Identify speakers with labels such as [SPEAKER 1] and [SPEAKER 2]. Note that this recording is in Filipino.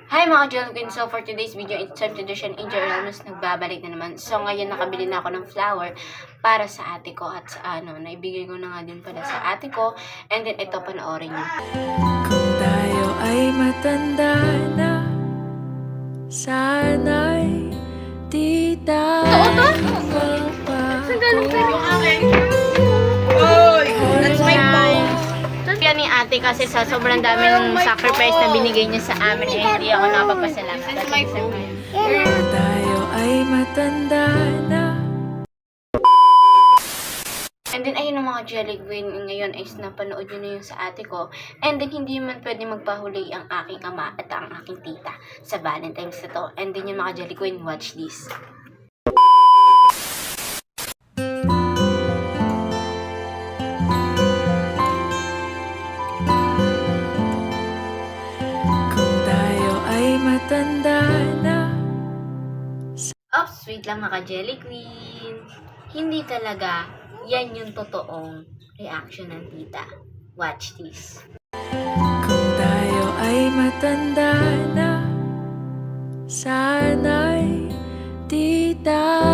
[SPEAKER 1] Hi mga John Queen! So for today's video, it's time to do siya Angel Ramos nagbabalik na naman. So ngayon nakabili na ako ng flower para sa ate ko at sa naibigay ko na nga din pala sa ate ko. And then ito, panoorin niyo.
[SPEAKER 2] Kung tayo ay matanda na, sana'y di tayo
[SPEAKER 1] That's my phone. Yan ni ate kasi sa sobrang daming sacrifice na binigay niya sa amin eh, hindi ako nakapagpasalamat. That's my phone.
[SPEAKER 2] Kung tayo ay matanda na.
[SPEAKER 1] And then, ayun ang mga Jelly Queen. Ngayon is napanood nyo na yung sa ate ko. And then, hindi man pwede magpahuli ang aking ama at ang aking tita sa Valentine's na to. And then, yung mga Jelly Queen, watch this.
[SPEAKER 2] Kung tayo ay matanda na.
[SPEAKER 1] Sweet lang mga Jelly Queen. Hindi talaga yan yung totoong reaction ng tita. Watch this.
[SPEAKER 2] Kung tayo ay matanda na, sana'y di tayo